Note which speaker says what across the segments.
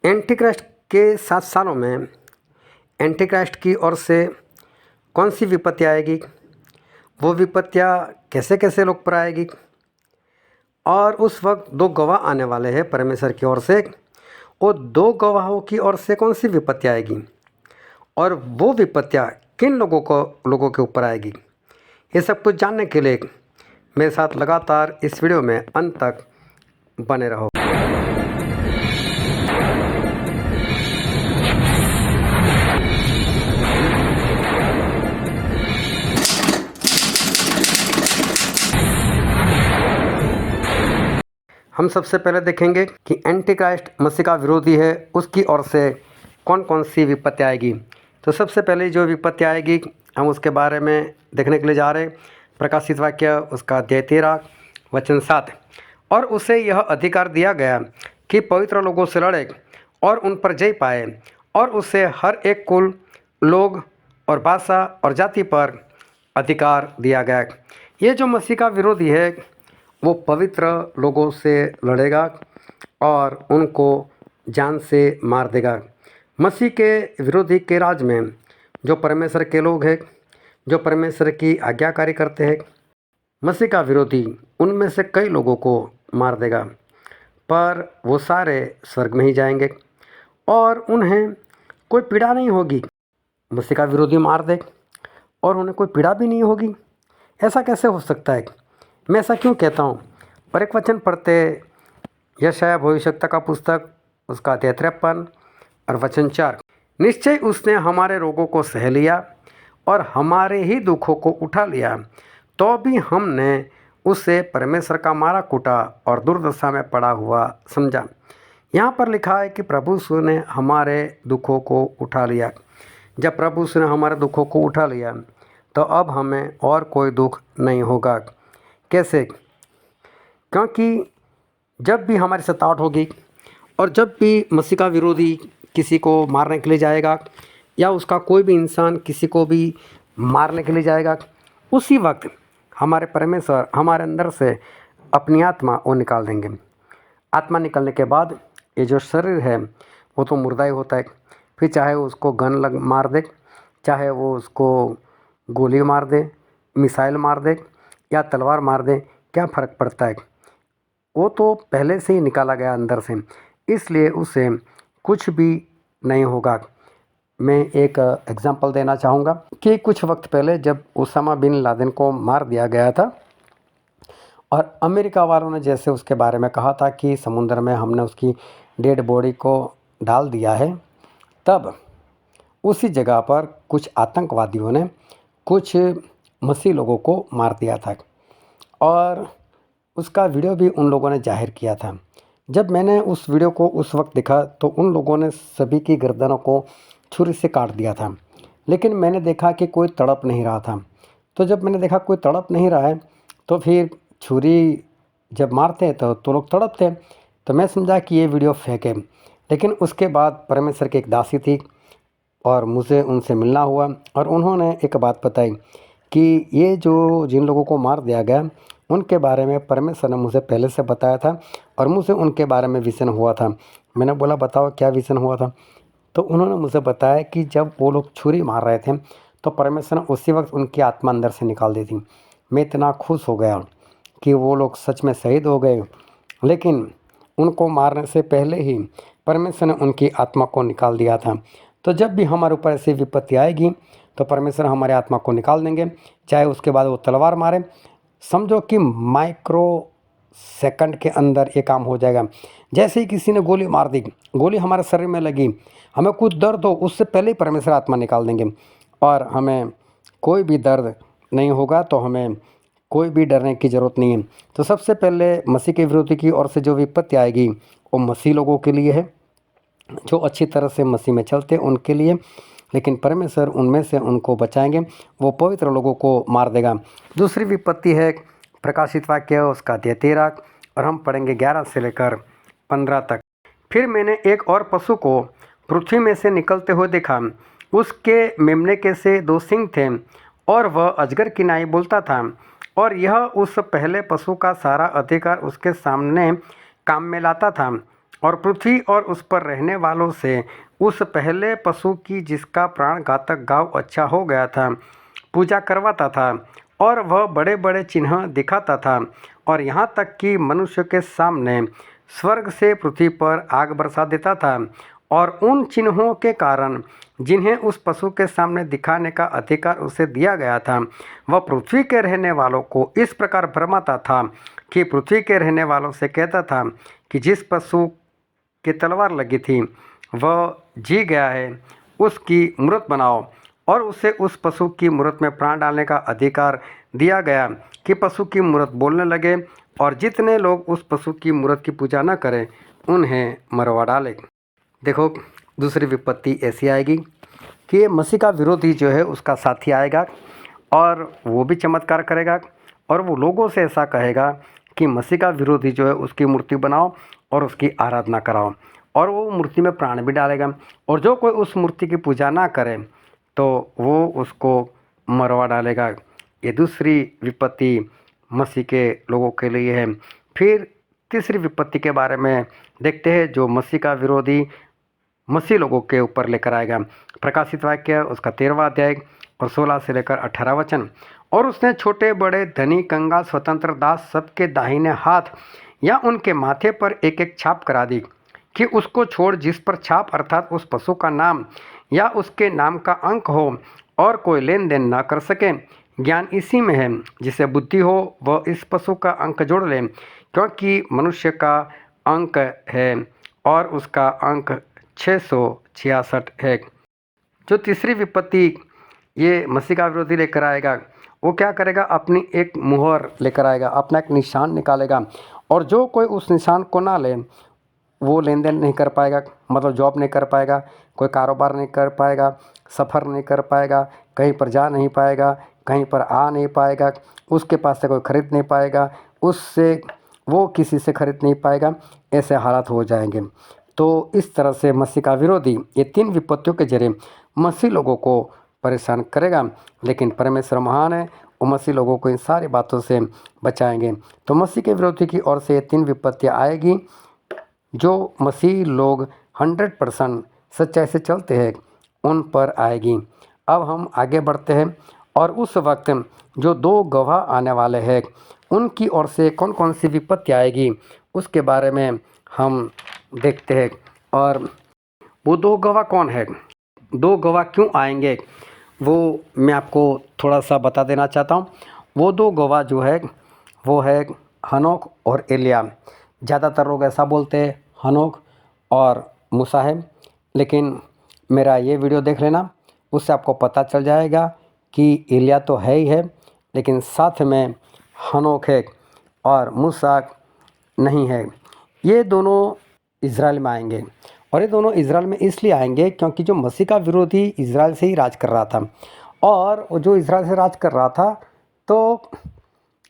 Speaker 1: Antichrist के 7 सालों में एंटीक्राइस्ट की ओर से कौन सी विपत्ति आएगी, वो विपत्तियाँ कैसे कैसे लोग पर आएगी, और उस वक्त 2 गवाह आने वाले हैं परमेश्वर की ओर से, और 2 गवाहों की ओर से कौन सी विपत्ति आएगी और वो विपत्तियाँ किन लोगों के ऊपर आएगी। ये सब कुछ जानने के लिए मेरे साथ लगातार इस वीडियो में अंत तक बने रहो। हम सबसे पहले देखेंगे कि एंटीक्राइस्ट मसीह का विरोधी है, उसकी ओर से कौन कौन सी विपत्ति आएगी। तो सबसे पहले जो विपत्ति आएगी हम उसके बारे में देखने के लिए जा रहे हैं। प्रकाशित वाक्य उसका अध्याय 13 वचन 7। और उसे यह अधिकार दिया गया कि पवित्र लोगों से लड़े और उन पर जय पाए, और उसे हर एक कुल, लोग और भाषा और जाति पर अधिकार दिया गया। ये जो मसीह का विरोधी है वो पवित्र लोगों से लड़ेगा और उनको जान से मार देगा। मसीह के विरोधी के राज में जो परमेश्वर के लोग हैं, जो परमेश्वर की आज्ञाकारी करते हैं, मसीह का विरोधी उनमें से कई लोगों को मार देगा, पर वो सारे स्वर्ग में ही जाएंगे और उन्हें कोई पीड़ा नहीं होगी। मसीह का विरोधी मार दे और उन्हें कोई पीड़ा भी नहीं होगी, ऐसा कैसे हो सकता है? मैं ऐसा क्यों कहता हूँ? और एक वचन पढ़ते, यशायाह भविष्यवक्ता का पुस्तक उसका अध्याय 53 और वचन 4। निश्चय उसने हमारे रोगों को सह लिया और हमारे ही दुखों को उठा लिया, तो भी हमने उसे परमेश्वर का मारा कूटा और दुर्दशा में पड़ा हुआ समझा। यहाँ पर लिखा है कि प्रभु यीशु ने हमारे दुखों को उठा लिया। जब प्रभु यीशु ने हमारे दुखों को उठा लिया तो अब हमें और कोई दुख नहीं होगा। कैसे? क्योंकि जब भी हमारी सताहट होगी और जब भी मसीह का विरोधी किसी को मारने के लिए जाएगा या उसका कोई भी इंसान किसी को भी मारने के लिए जाएगा, उसी वक्त हमारे परमेश्वर हमारे अंदर से अपनी आत्मा वो निकाल देंगे। आत्मा निकलने के बाद ये जो शरीर है वो तो मुर्दा ही होता है। फिर चाहे उसको गन मार दे, चाहे वो उसको गोली मार दे, मिसाइल मार दे या तलवार मार दे, क्या फ़र्क पड़ता है? वो तो पहले से ही निकाला गया अंदर से, इसलिए उसे कुछ भी नहीं होगा। मैं एक एग्जांपल देना चाहूँगा कि कुछ वक्त पहले जब उसामा बिन लादेन को मार दिया गया था और अमेरिका वालों ने जैसे उसके बारे में कहा था कि समुद्र में हमने उसकी डेड बॉडी को डाल दिया है, तब उसी जगह पर कुछ आतंकवादियों ने कुछ मसीह लोगों को मार दिया था और उसका वीडियो भी उन लोगों ने जाहिर किया था। जब मैंने उस वीडियो को उस वक्त देखा तो उन लोगों ने सभी की गर्दनों को छुरी से काट दिया था, लेकिन मैंने देखा कि कोई तड़प नहीं रहा था। तो जब मैंने देखा कोई तड़प नहीं रहा है तो फिर छुरी जब मारते हैं तो लोग तड़पते, तो मैं समझा कि ये वीडियो फेक है। लेकिन उसके बाद परमेश्वर की एक दासी थी और मुझे उनसे मिलना हुआ और उन्होंने एक बात बताई कि ये जो जिन लोगों को मार दिया गया उनके बारे में परमेश्वर ने मुझे पहले से बताया था और मुझे उनके बारे में विज़न हुआ था। मैंने बोला बताओ क्या विज़न हुआ था? तो उन्होंने मुझे बताया कि जब वो लोग छुरी मार रहे थे तो परमेश्वर ने उसी वक्त उनकी आत्मा अंदर से निकाल दी थी। मैं इतना खुश हो गया कि वो लोग सच में शहीद हो गए, लेकिन उनको मारने से पहले ही परमेश्वर ने उनकी आत्मा को निकाल दिया था। तो जब भी हमारे ऊपर ऐसी विपत्ति आएगी तो परमेश्वर हमारे आत्मा को निकाल देंगे, चाहे उसके बाद वो तलवार मारे। समझो कि माइक्रो सेकंड के अंदर ये काम हो जाएगा। जैसे ही किसी ने गोली मार दी, गोली हमारे शरीर में लगी, हमें कुछ दर्द हो, उससे पहले ही परमेश्वर आत्मा निकाल देंगे और हमें कोई भी दर्द नहीं होगा, तो हमें कोई भी डरने की ज़रूरत नहीं है। तो सबसे पहले मसीह के विरोधी की ओर से जो विपत्ति आएगी वो मसीह लोगों के लिए है, जो अच्छी तरह से मसीह में चलते उनके लिए, लेकिन परमेश्वर उनमें से उनको बचाएंगे, वो पवित्र लोगों को मार देगा। दूसरी विपत्ति है प्रकाशित वाक्य उसका अध्याय 13 और हम पढ़ेंगे 11 से लेकर 15 तक। फिर मैंने एक और पशु को पृथ्वी में से निकलते हुए देखा, उसके मेमने के से 2 सींग थे और वह अजगर की नाई बोलता था, और यह उस पहले पशु का सारा अधिकार उसके सामने काम में लाता था और पृथ्वी और उस पर रहने वालों से उस पहले पशु की जिसका प्राण घातक घाव अच्छा हो गया था पूजा करवाता था और वह बड़े बड़े चिन्ह दिखाता था और यहाँ तक कि मनुष्य के सामने स्वर्ग से पृथ्वी पर आग बरसा देता था और उन चिन्हों के कारण जिन्हें उस पशु के सामने दिखाने का अधिकार उसे दिया गया था वह पृथ्वी के रहने वालों को इस प्रकार भरमाता था कि पृथ्वी के रहने वालों से कहता था कि जिस पशु की तलवार लगी थी वह जी गया है, उसकी मूर्त बनाओ और उसे उस पशु की मूर्त में प्राण डालने का अधिकार दिया गया कि पशु की मूर्त बोलने लगे और जितने लोग उस पशु की मूर्त की पूजा न करें उन्हें मरवा डाले। देखो, दूसरी विपत्ति ऐसी आएगी कि मसीह का विरोधी जो है उसका साथी आएगा और वो भी चमत्कार करेगा और वो लोगों से ऐसा कहेगा कि मसीह का विरोधी जो है उसकी मूर्ति बनाओ और उसकी आराधना कराओ और वो मूर्ति में प्राण भी डालेगा और जो कोई उस मूर्ति की पूजा ना करे तो वो उसको मरवा डालेगा। ये दूसरी विपत्ति मसीह के लोगों के लिए है। फिर तीसरी विपत्ति के बारे में देखते हैं जो मसीह का विरोधी मसीह लोगों के ऊपर लेकर आएगा। प्रकाशित वाक्य उसका 13वां अध्याय और 16 से लेकर 18 वचन। और उसने छोटे बड़े धनी कंगाल स्वतंत्र दास सबके दाहिने हाथ या उनके माथे पर एक एक छाप करा दी कि उसको छोड़ जिस पर छाप अर्थात उस पशु का नाम या उसके नाम का अंक हो और कोई लेन देन न कर सके। ज्ञान इसी में है, जिसे बुद्धि हो वह इस पशु का अंक जोड़ ले, क्योंकि मनुष्य का अंक है और उसका अंक 666 है। जो तीसरी विपत्ति ये मसीह का विरोधी लेकर आएगा वो क्या करेगा, अपनी एक मुहर लेकर आएगा, अपना एक निशान निकालेगा और जो कोई उस निशान को ना ले वो लेन देन नहीं कर पाएगा, मतलब जॉब नहीं कर पाएगा, कोई कारोबार नहीं कर पाएगा, सफ़र नहीं कर पाएगा, कहीं पर जा नहीं पाएगा, कहीं पर आ नहीं पाएगा, उसके पास से कोई ख़रीद नहीं पाएगा, उससे वो किसी से ख़रीद नहीं पाएगा, ऐसे हालात हो जाएंगे। तो इस तरह से मसीह का विरोधी ये 3 विपत्तियों के जरिए मसीह लोगों को परेशान करेगा, लेकिन परमेश्वर महान है, वो मसीह लोगों को इन सारी बातों से बचाएंगे। तो मसीह के विरोधी की ओर से ये 3 विपत्तियाँ आएगी जो मसीह लोग 100% सच्चाई से चलते हैं उन पर आएगी। अब हम आगे बढ़ते हैं और उस वक्त जो 2 गवाह आने वाले हैं उनकी ओर से कौन कौन सी विपत्ति आएगी उसके बारे में हम देखते हैं। और वो 2 गवाह कौन है, 2 गवाह क्यों आएंगे वो मैं आपको थोड़ा सा बता देना चाहता हूँ। वो 2 गवाह जो है वो है हनोक और एलिया। ज़्यादातर लोग ऐसा बोलते हैं हनोक और मूसा है, लेकिन मेरा ये वीडियो देख लेना, उससे आपको पता चल जाएगा कि एलिया तो है ही है, लेकिन साथ में हनोक है और मूसा नहीं है। ये दोनों इज़राइल में आएंगे और ये दोनों इज़राइल में इसलिए आएंगे क्योंकि जो मसीह का विरोधी इज़राइल से ही राज कर रहा था और वो जो इज़राइल से राज कर रहा था तो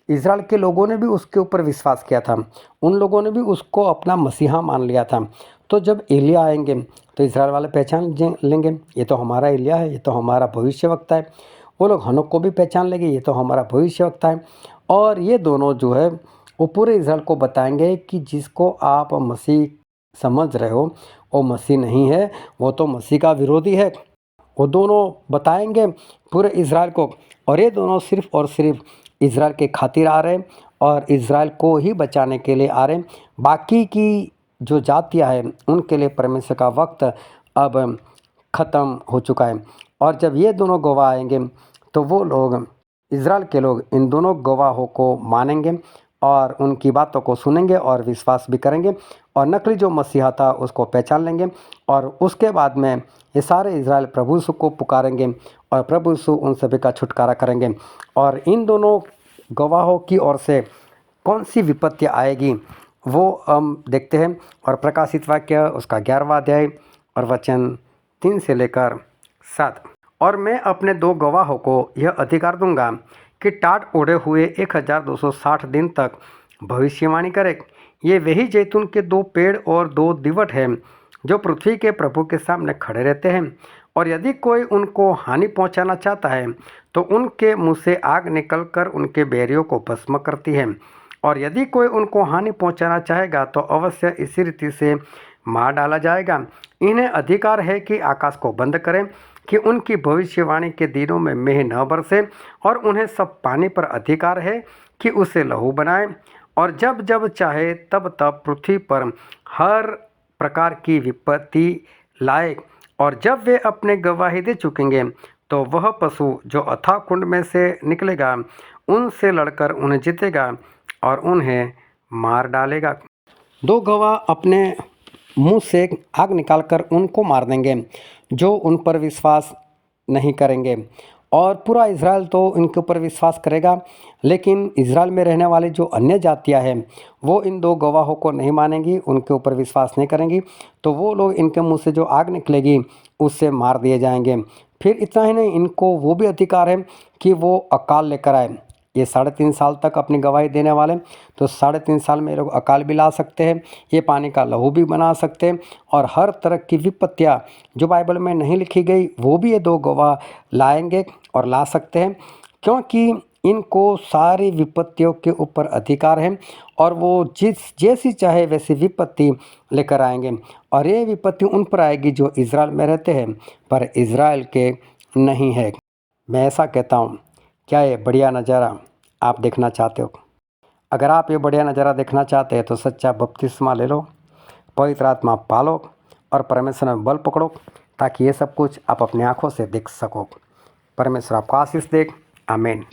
Speaker 1: इज़राइल के लोगों ने भी उसके ऊपर विश्वास किया था, उन लोगों ने भी उसको अपना मसीहा मान लिया था। तो जब एलिया आएंगे तो इज़राइल वाले पहचान लेंगे ये तो हमारा एलिया है, ये तो हमारा भविष्यवक्ता है। वो लोग हनोक को भी पहचान लेंगे, ये तो हमारा भविष्यवक्ता है। और ये दोनों जो है वो पूरे इज़राइल को बताएंगे कि जिसको आप मसीह समझ रहे हो वो मसीह नहीं है, वो तो मसीह का विरोधी है। वो दोनों बताएंगे पूरे इज़राइल को और ये दोनों सिर्फ़ और सिर्फ इज़राइल के खातिर आ रहे हैं और इज़राइल को ही बचाने के लिए आ रहे हैं। बाकी की जो जातियां हैं उनके लिए परमेश्वर का वक्त अब ख़त्म हो चुका है। और जब ये दोनों गवाह आएंगे तो वो लोग इज़राइल के लोग इन दोनों गवाहों को मानेंगे और उनकी बातों को सुनेंगे और विश्वास भी करेंगे और नकली जो मसीहा था उसको पहचान लेंगे और उसके बाद में ये सारे इज़राइल प्रभु यीशु को पुकारेंगे और प्रभु यीशु उन सभी का छुटकारा करेंगे। और इन दोनों गवाहों की ओर से कौन सी विपत्ति आएगी वो हम देखते हैं। और प्रकाशित वाक्य उसका 11वां अध्याय और वचन 3 से लेकर 7। और मैं अपने 2 गवाहों को यह अधिकार दूंगा कि टाट ओढ़े हुए 1260 दिन तक भविष्यवाणी करे। ये वही जैतून के 2 पेड़ और 2 दिवट हैं जो पृथ्वी के प्रभु के सामने खड़े रहते हैं और यदि कोई उनको हानि पहुंचाना चाहता है तो उनके मुंह से आग निकलकर उनके बैरियों को भस्म करती है और यदि कोई उनको हानि पहुंचाना चाहेगा तो अवश्य इसी रीति से मार डाला जाएगा। इन्हें अधिकार है कि आकाश को बंद करें कि उनकी भविष्यवाणी के दिनों में मेह न बरसे, और उन्हें सब पानी पर अधिकार है कि उसे लहू बनाए, और जब जब चाहे तब तब पृथ्वी पर हर प्रकार की विपत्ति लाए। और जब वे अपने गवाही दे चुकेंगे तो वह पशु जो अथाह कुंड में से निकलेगा उनसे लड़कर उन्हें जीतेगा और उन्हें मार डालेगा। दो गवाह अपने मुंह से आग निकालकर उनको मार देंगे जो उन पर विश्वास नहीं करेंगे, और पूरा इज़राइल तो इनके ऊपर विश्वास करेगा। लेकिन इज़राइल में रहने वाली जो अन्य जातियां हैं वो इन दो गवाहों को नहीं मानेंगी, उनके ऊपर विश्वास नहीं करेंगी, तो वो लोग इनके मुंह से जो आग निकलेगी उससे मार दिए जाएंगे। फिर इतना ही नहीं, इनको वो भी अधिकार है कि वो अकाल लेकर आए। ये 3.5 साल तक अपनी गवाही देने वाले, तो 3.5 साल में ये लोग अकाल भी ला सकते हैं, ये पानी का लहू भी बना सकते हैं, और हर तरह की विपत्तियाँ जो बाइबल में नहीं लिखी गई वो भी ये दो गवाह लाएंगे और ला सकते हैं, क्योंकि इनको सारी विपत्तियों के ऊपर अधिकार है और वो जैसी चाहे वैसी विपत्ति लेकर आएंगे। और ये विपत्ति उन पर आएगी जो इज़राइल में रहते हैं पर इज़राइल के नहीं है। मैं ऐसा कहता हूँ, क्या ये बढ़िया नज़ारा आप देखना चाहते हो? अगर आप ये बढ़िया नज़ारा देखना चाहते हैं तो सच्चा बपतिस्मा ले लो, पवित्र आत्मा पालो और परमेश्वर में बल पकड़ो, ताकि ये सब कुछ आप अपनी आँखों से देख सको। परमेश्वर आपको आशीष दे। आमीन।